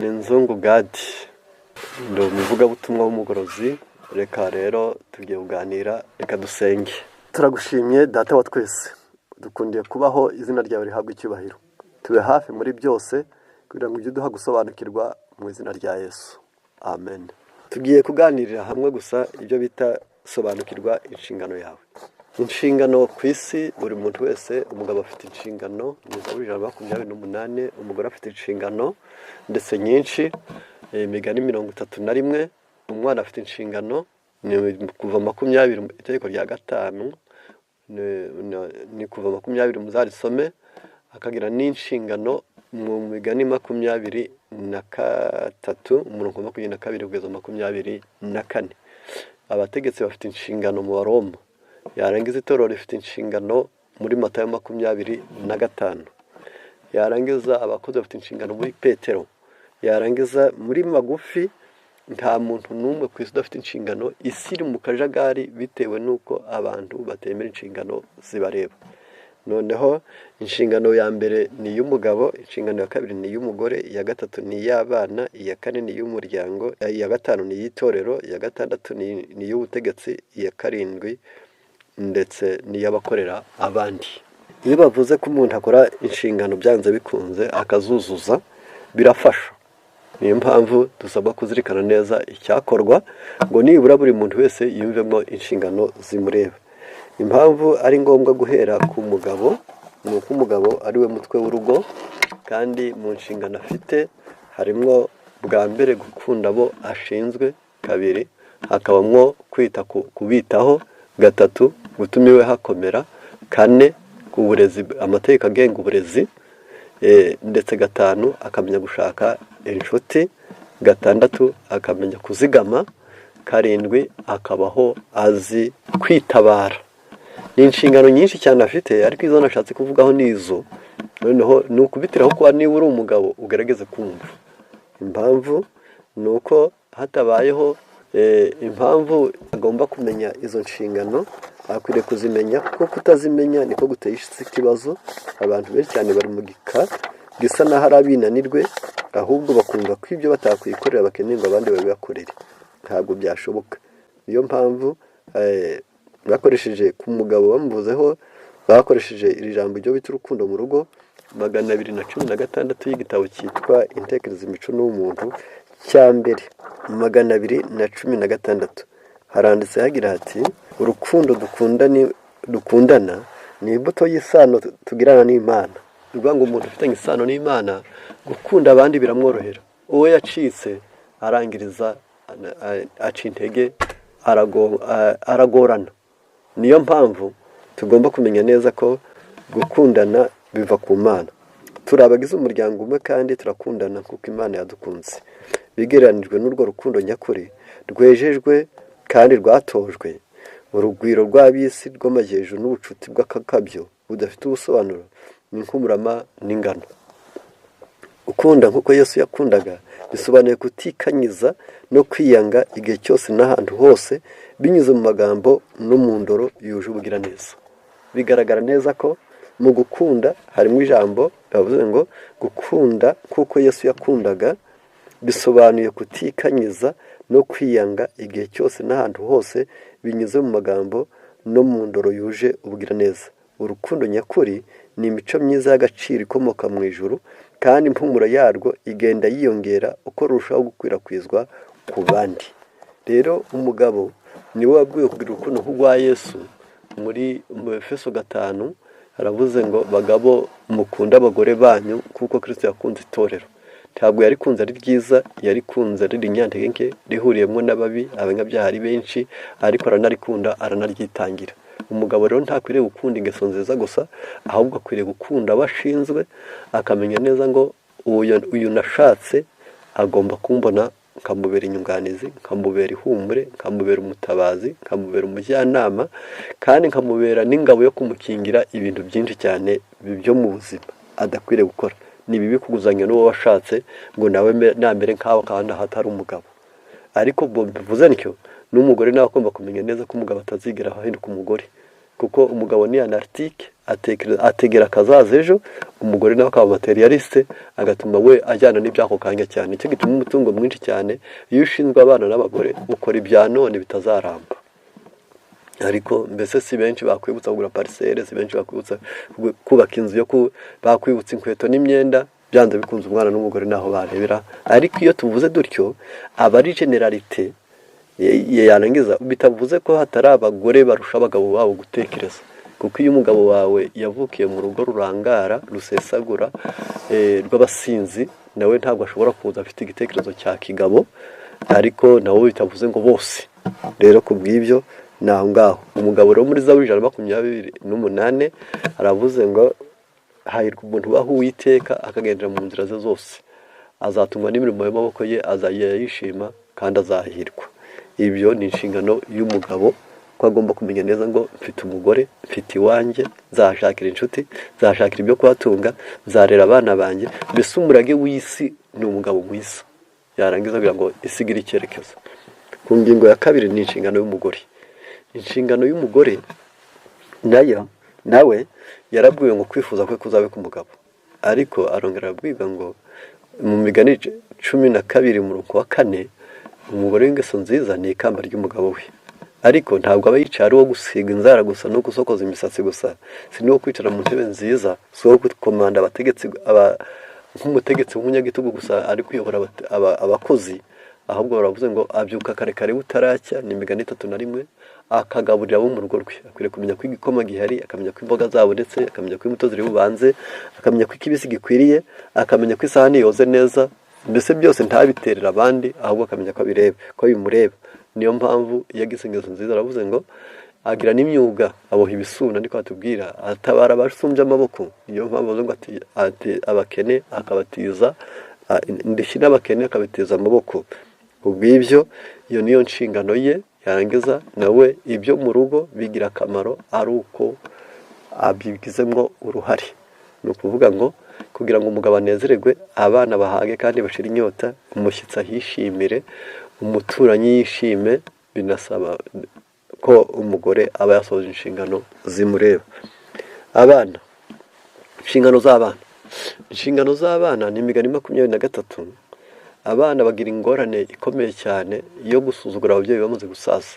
Ni Nzungu Gadi, ndi umuvugabutumwa w'umugorozi. Reka rero tugiye kuganira, reka dusenge. Turagushimye data wa twese, dukundiye kubaho, izina ryawe rihabwa icyubahiro. Tube hafi muri byose kugira ngo ujye uduha gusobanukirwa mu izina rya Yesu, amen. Tugiye kuganirira hamwe gusa ibyo bita sobanukirwa inshingano yawe. Inshingano ku isi, buri muntu wese, umugabo afite inshingano, Zaburi 28, umugore afite inshingano ndetse nyinshi, Imigani 31, umwana afite inshingano, ni kuva 20, itegeko rya 5, ni kuva 20 muzarisome, akagira n'inshingano mu Migani 23, umurongo 22 kugeza 24. Abategetsi bafite inshingano mu Baroma. Yarangiza itorero rifite inshingano muri Matayo 25. Yarangiza abakozi bafite inshingano muri Petero. Yarangiza muri magufi, nta muntu n'umwe ku isi udafite inshingano. Isi iri mu kajagari bitewe n'uko abantu batemera inshingano zibareba. Noneho inshingano ya mbere ni iy'umugabo, inshingano ya kabiri ni iy'umugore, iya gatatu ni iy'abana, iya kane ni iy'umuryango, iya gatanu ni iy'itorero, iya gatandatu ni iy'ubutegetsi, iya karindwi ndetse n'iy'abakorera abandi. Iyo bavuze ko umuntu akora inshingano byanze bikunze akazuzuza, birafasha. Niyo mpamvu dusabwa kuzirikana neza icyakorwa ngo nibura buri muntu wese yumvemo inshingano zimureba. Impamvu ari ngombwa guhera ku mugabo ni uko umugabo ari we mutwe w'urugo, kandi mu nshingano afite harimo bwa mbere gukunda abo ashinzwe, kabiri hakabamwo kwita kubitaho, gatatu gutuma iwe hakomera, kane ku burezi, amategeko agenga uburezi, ndetse gatanu akamenya gushaka inshuti, gatandatu akamenya kuzigama, karindwi akabaho azi kwitabara. Ni inshingano nyinshi cyane afite, ariko izo nashatse kuvugaho nizo. Noneho ni ukubitiraho kuba niba uri umugabo ugerageze kumva impamvu. Ni uko hatabayeho impamvu agomba kumenya izo nshingano, akwiriye kuzimenya, kuko kutazimenya niko guteye ikibazo. Abantu benshi cyane bari mu gika gisa naho ari abinanirwe, ahubwo bakumva ko ibyo batakwikorera bakeneye ngo abandi babibakorere. Ntabwo byashoboka. Niyo mpamvu bakoresheje ku mugabo bamuvuzeho, bakoresheje iri jambo ryo bita urukundo mu rugo. 216 y'igitabo cyitwa Intekerezo, imico n'umuntu, cya mbere 216 haranditse hagira hati, urukundo dukundana ni imbuto y'isano tugirana n'Imana. Bivuga ngo umuntu ufitanye isano n'Imana, gukunda abandi biramworohera. Uwo yacitse arangiriza aca intege, aragorana. Niyo mpamvu tugomba kumenya neza ko gukundana biva ku Mana. Turi abagize umuryango umwe kandi turakundana kuko Imana yadukunze. Bigereranijwe n'urwo rukundo nyakuri rwejejwe kandi rwatojwe, urugwiro rw'ab'isi rw'amajejo n'ubucuti bw'akakabyo budafite ubusobanuro ni nk'umurama n'ingano. Ukunda nk'uko Yesu yakundaga bisobanuye kutikanyiza no kwiyanga igihe cyose n'ahantu hose, binyuze mu magambo no mu ndoro yuje ubugiraneza. Bigaragara neza ko mu gukunda harimo ijambo bavuze ngo gukunda kuko Yesu yakundaga, bisobanuye kutikanyiza no kwiyanga igihe cyose n'ahantu hose, binyuze mu magambo no mu ndoro yuje ubugiraneza. Urukundo nyakuri ni imico myiza y'agaciro ikomoka mu ijuru, kandi impumuro yarwo igenda yiyongera uko rurushaho gukwirakwizwa ku bandi. Rero umugabo niwe wabwiwe kugira urukundo nk'urwa Yesu. Muri Efeso 5 haravuze ngo bagabo mukunda abagore banyu kuko Kristo yakunze itorero. Ntabwo yari kunze ari ryiza, yari kunze ari inyantege nke, rihuriyemo n'ababi, abanyabyaha ari benshi, ariko aranarikunda, aranaryitangira. Umugabo rero ntakwiriye gukunda ingeso nziza gusa, ahubwo akwiriye gukunda abashinzwe, akamenya neza ngo uyu nashatse agomba kumbona nkamubera inyunganizi, nkamubera ihumure, nkamubera umutabazi, nkamubera umujyanama, kandi nkamubera n'ingabo yo kumukingira ibintu byinshi cyane byo mu buzima adakwiriye gukora. Ni bibi kuguzanya n'uwo washatse ngo nawe namere nkaho kandi hatari umugabo. Ariko bivuze ntyo n'umugore nawe agomba kumenya neza ko umugabo atazigera ahinduka umugore, kuko umugabo ni anartike ategera akazaza ejo, umugore nawe akaba materialiste agatuma we ajyana n'ibyako kanya cyane. Icyo gituma umutungo mwinshi cyane iyo ushinzwe abana n'abagore ukora ibya none bitazaramba. Ariko mbese si benshi bakwibutsa kugura parcelle, si benshi bakwibutsa kubaka inzu yo bakwibutsa inkweto n'imyenda, byanze bikunze umwana n'umugore naho barebera. Ariko iyo tuvuze dutyo aba ari generalite yarangiza, bitavuze ko hatari abagore barusha abagabo babo gutekereza, kuko iyo umugabo wawe yavukiye mu rugo rurangara rusesagura rw'abasinzi, nawe ntabwo ashobora kuza afite igitekerezo cya kigabo. Ariko nawe bitavuze ngo bose. Rero ku bw'ibyo naho ngaho umugabo rero muri Zaburi 128 aravuze ngo hahirwa umuntu ubaho Uwiteka akagendera mu nzira ze zose, azatungwa n'imirimo y'amaboko ye, azayishima kandi azahirwa. Ibyo ni inshingano y'umugabo, ko agomba kumenya neza ngo mfite umugore, mfite iwanjye, nzashakira inshuti, nzashakira ibyo kubatunga, nzarera abana banjye. Mbese umurage w'isi ni umugabo mwiza, yarangiza kugira ngo isigire icyerekezo. Ku ngingo ya kabiri ni inshingano y'umugore. Inshingano y'umugore nawe yarabwiwe ngo kwifuza kwe kuzabe ku mugabo, ariko arongera arabwirwa ngo mu Migani 12:4 umugore w'ingeso nziza ni ikamba ry'umugabo we. Ariko ntabwo aba yicaye ari uwo gusiga inzara gusa no gusokoza imisatsi gusa, si n'uwo kwicara mu ntebe nziza, si uwo gukomanda abategetsi nk'umutegetsi w'umunyagitugu gusa ari kuyobora abakozi, ahubwo baravuze ngo abyuka kare kare butaracya, ni Migani 3:1, akagaburira abo mu rugo rwe. Akwiriye kumenya ko igikoma gihari, akamenya ko imboga zabonetse, akamenya ko imbuto ziri bubanze, akamenya ko ikibisi gikwiriye, akamenya ko isahani yoze neza. Mbese byose ntabiterera abandi, ahubwo akamenya ko bireba, ko bimureba. Niyo mpamvu yagize ingeso nziza, aravuze ngo agira n'imyuga, aboha ibisuna, niko atubwira, atabara abasumbye amaboko. Niyo mpamvu avuze ngo ati abakene akabatiza indishyi, n'abakene akabatiza amaboko. Ubw'ibyo iyo niyo nshingano ye. Yarangiza nawe ibyo mu rugo bigira akamaro ari uko abigizemo uruhare. Ni ukuvuga ngo kugira ngo umugabo anezererwe, abana bahage kandi bashira inyota, umushyitsi ahishimire, umuturanyi yishime, binasaba ko umugore aba yasohoje inshingano zimureba. Abana, inshingano z'abana ni Imigani 23. Abana bagira ingorane ikomeye cyane yo gusuzugura ababyeyi bamaze gusaza.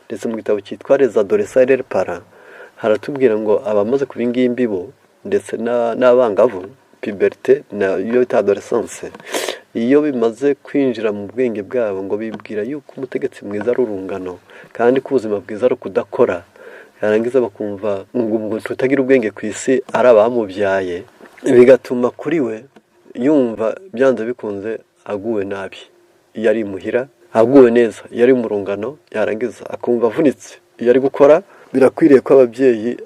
Ndetse mu gitabo cyitwa Les adolescents et leurs parents haratubwira ngo abamaze kuba ingimbi bo ndetse n'abangavu, puberté na yo adolescence, iyo bimaze kwinjira mu bwenge bwabo ngo bibwira yuko umutegetsi mwiza ari urungano, kandi ko ubuzima bwiza ari kudakora. Yarangiza bakumva ngo tutagira ubwenge ku isi ari abamubyaye, bigatuma kuri we yumva byanze bikunze aguwe nabi. Iyo ari muhira aguwe neza, iyo ari mu rungano yarangiza akumva avunitse. Iyo ari gukora, birakwiriye ko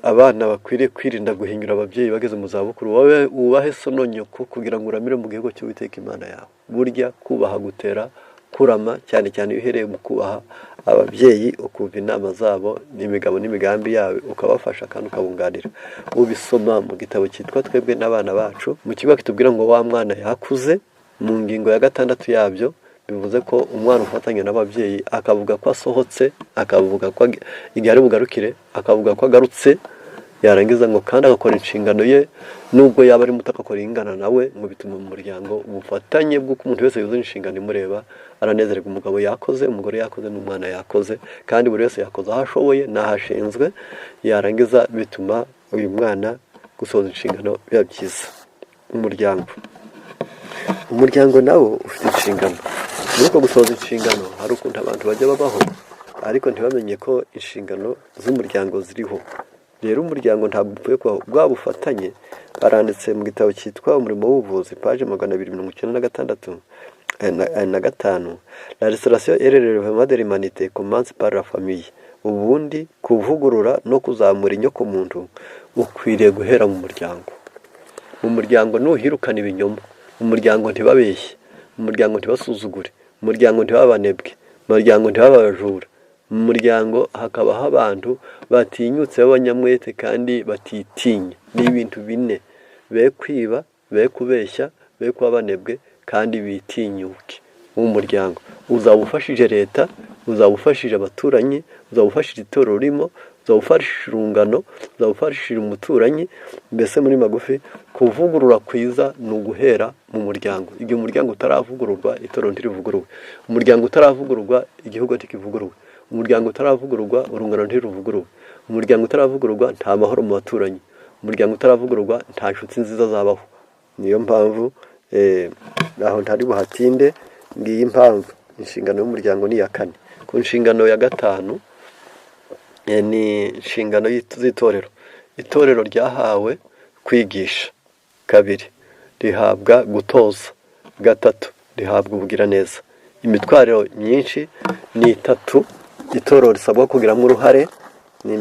abana bakwiriye kwirinda guhinyura ababyeyi bageze mu zabukuru. Wowe wubahe so no nyoko kugira ngo uramire mu gihugu cy'Uwiteka Imana yawe. Burya kubaha gutera kurama, cyane cyane iyo uhereye mu kubaha ababyeyi, ukumva inama zabo n'imigabo n'imigambi yawe, ukabafasha kandi ukabunganira. Ubisoma mu gitabo cyitwa Twebwe n'Abana Bacu, mu kigo kitubwira ngo wa mwana yakuze, mu ngingo ya 6 yabyo bivuze ko umwana ufatanya n'ababyeyi akavuga ko asohotse, akavuga ko igihe ari bugarukire, akavuga ko agarutse. Yarangiza ngo kandi agakora inshingano ye, nubwo yaba ari muto akakora ingana nawe, ngo bituma mu muryango ubufatanye bw'uko umuntu wese yuzuye inshingano imureba aranezererwa. Umugabo yakoze, umugore yakoze, n'umwana yakoze, kandi buri wese yakoze aho ashoboye n'ahashinzwe. Yarangiza bituma uyu mwana gusohoza inshingano biba byiza. Umuryango nawo ufite inshingano. Nuko gusohoza inshingano hari ukuntu abantu bajya babaho, ariko ntibamenye ko inshingano z'umuryango ziriho. Rero umuryango ntabwo upfuye kubaho, bwa bufatanye. Baranditse mu gitabo cyitwa Umurimo w'Ubuvuzi, page 295. La restauration et le développement de l'humanité commence par la famille. Ubundi kuvugurura no kuzamura inyoko muntu ukwiriye guhera mu muryango. Mu muryango nuhirukana ibinyoma, mu muryango ntibabeshye, mu muryango ntibasuzugure, mu muryango ntibabanebwe, mu muryango ntibabajura, mu muryango hakabaho abantu batinyutse b'abanyamwete kandi batitinya. Ni ibintu bine: be kwiba, be kubeshya, be kuba banebwe, kandi bitinyuke. Mu muryango uzaba ufashije leta, uzaba ufashije abaturanyi, uzaba ufashije itorero urimo, uzawufashishije urungano, uzawufashishije umuturanyi. Mbese muri magufi kuvugurura kwiza ni uguhera mu muryango. Igihe umuryango utaravugururwa itorero ntirivugururwe, umuryango utaravugururwa igihugu ntikivugururwe, umuryango utaravugururwa urungano ntiruvugururwe, umuryango utaravugururwa nta mahoro mu baturanyi, umuryango utaravugururwa nta nshuti nziza zabaho. Niyo mpamvu aho ntari buhatinde. Ngiyi impamvu inshingano y'umuryango ni iya 4. Ku nshingano ya 5 ni inshingano z'itorero. Itorero ryahawe kwigisha, 2 rihabwa gutoza, 3 rihabwa ubugiraneza. Imitwariro myinshi ni 3 itorero risabwa kugiramo uruhare. Ni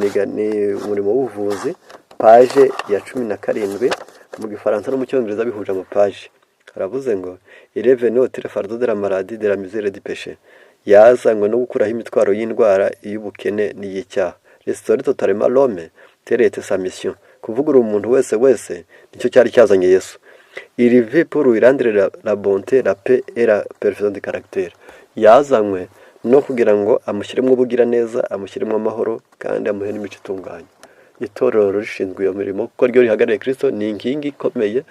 umurimo w'ubuvuzi, paje ya 17 mu Gifaransa no mu Cyongereza bihuje amapaje. Haravuze ngo ireveni otire fardo de la maladie de la misère du péché, yazanywe no gukuraho imitwaro y'indwara y'ubukene n'iy'icyaha. Restaurer totalement l'homme, telle était sa mission. Kuvugura umuntu wese nicyo cyari cyazanye Yesu. Il vit pour lui rendre la bonté, la paix et la perfection de caractère. Yazanywe no kugira ngo amushyiremo ubugira neza, amushyiremo amahoro kandi amuhe n'imico itunganye. Itorero rishinzwe iyo mirimo kuko ryo rihagarariye Kristo, ni inkingi ikomeye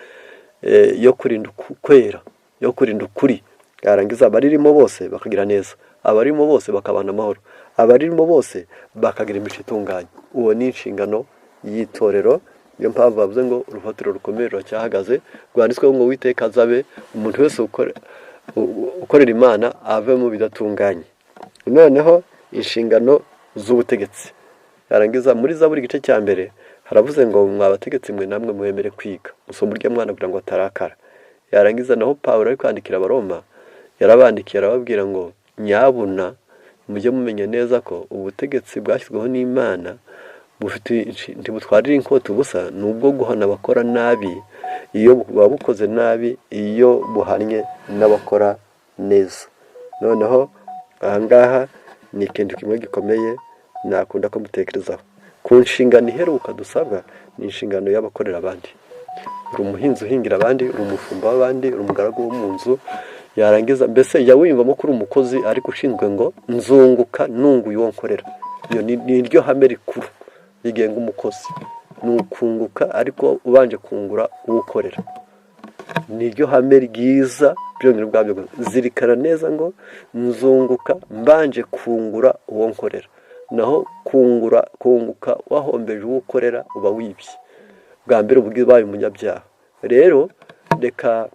yo kurinda kwera, yo kurinda ukuri. Yarangiza abaririmo bose bakagira neza, abarimo bose bakabana amahoro, abaririmo bose bakagira imico itunganye. Uwo ni inshingano y'itorero. Niyo mpamvu bavuze ngo urufatiro rukomeye ruracyahagaze, rwanditsweho ngo Uwiteka azabe umuntu wese ukorera Imana ave mu bidatunganye. Noneho inshingano z'ubutegetsi. Yarangiza muri Zaburi igice cya 1 haravuze ngo mwabategetsi mwe namwe mwemere kwiga, musoma urya mwana kugira ngo atarakara. Yarangiza naho Pawulo ari kwandikira Abaroma yarabandikiye arababwira ngo nyabuna mujye mumenya neza ko ubutegetsi bwashyizweho n'Imana ntibutwarira inkota ubusa, nubwo guhana abakora nabi iyo babukoze nabi, iyo buhanye n'abakora neza. Noneho ahangaha ni ikintu kimwe gikomeye nakunda ko mutekerezaho. Ku nshingano iheruka dusabwa ni inshingano y'abakorera abandi. Uri umuhinzi uhingira abandi, uri umufumba w'abandi, uri umugaragu wo mu nzu. Yarangiza mbese jya wiyumvamo ko uri umukozi ariko ushinzwe ngo nzunguka nunguye uwo nkorera. Iyo ni iryo hame rikuru rigenga umukozi, ni ukunguka ariko ubanje kungura uwo ukorera. Ni iryo hame ryiza byongera ubwabyo. Zirikana neza ngo nzunguka mbanje kungura uwo nkorera. Naho kunguka wahombeje uwo ukorera uba wibye. Bwa mbere ubwo ubaye umunyabyaha. Rero reka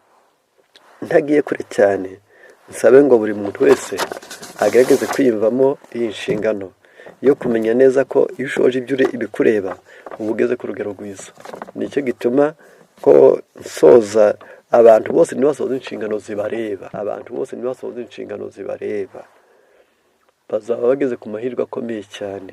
ntagiye kure cyane nsabe ngo buri muntu wese agerageze kwiyumvamo iyi nshingano yo kumenya neza ko iyo ushoje ibikureba uba ugeze ku rugero rwiza. Nicyo gituma ko nsoza abantu bose ntibasohoze inshingano zibareba, abantu bose ntibasohoze inshingano zibareba, bazaba bageze ku mahirwe akomeye cyane.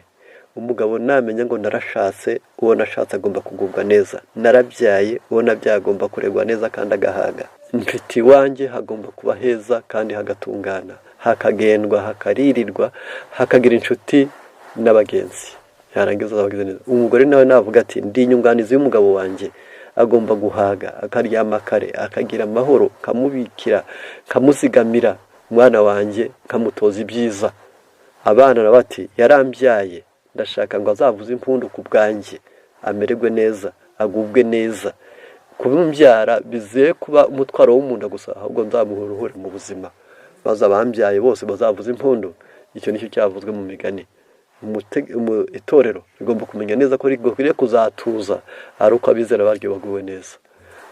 Umugabo namenya ngo narashatse, uwo nashatse agomba kugubwa neza, narabyaye, uwo nabyaye agomba kuregwa neza kandi agahaga, mfite iwanjye hagomba kuba heza kandi hagatungana, hakagendwa, hakaririrwa, hakagira inshuti n'abagenzi. Yarangiza abagize neza. Umugore nawe navuga ati ndi inyunganizi y'umugabo wanjye, agomba guhaga, akaryama kare, akagira amahoro, kamubikira, kamuzigamira umwana wanjye, kamutoza ibyiza. Abana bati yarambyaye, ndashaka ngo azavuze impundu ku bwanjye, amererwe neza, agubwe neza. Kubimbyara bizeye kuba umutwaro w'umuntu gusa, ahubwo nzamuha uruhure mu buzima, maze abambyaye bose bazavuza impundu. Icyo nicyo cyavuzwe mu migani. Itorero rigomba kumenya neza ko rikwiriye kuzatuza ari uko abizera baryo baguwe neza,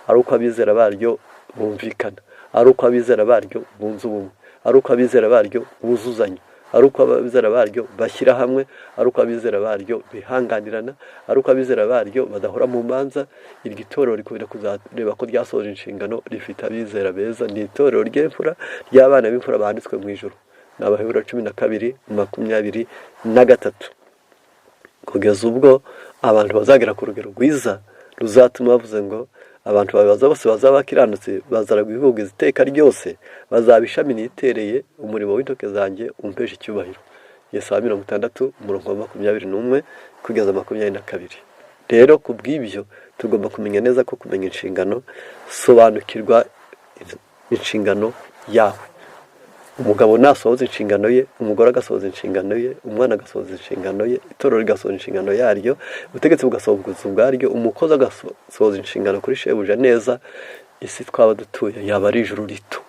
ari uko abizera baryo bumvikana, ari uko abizera baryo bunze ubumwe, ari uko abizera baryo buzuzanya, ari uko abizera baryo bashyira hamwe, ari uko abizera baryo bihanganirana, ari uko abizera baryo badahora mu manza. Iryo torero rikwiriye kuzareba ko ryasohoje inshingano, rifite abizera beza. Ni itorero ry'imfura ry'abana b'imfura banditswe mu ijuru. Ni Abaheburayo 12:23. Kugeza ubwo abantu bazagera ku rugero rwiza ruzatuma bavuze ngo abantu babaza bose bazaba bakiranutse, bazaragwa ibihugu iteka ryose, bazaba ishami nitereye, umurimo w'intoke zanjye umpesha icyubahiro. Yesaya 60:21 kugeza 22. Rero kubw'ibyo tugomba kumenya neza ko kumenya inshingano, sobanukirwa inshingano yawe. umugabo nasohoza inshingano ye, umugore agasohoza inshingano ye, umwana agasohoza inshingano ye, itorero rigasohoza inshingano yaryo, ubutegetsi bugasohoza ubwaryo, umukozi agasohoza inshingano kuri shebuja neza, isi twaba dutuye yaba ari ijuru rito.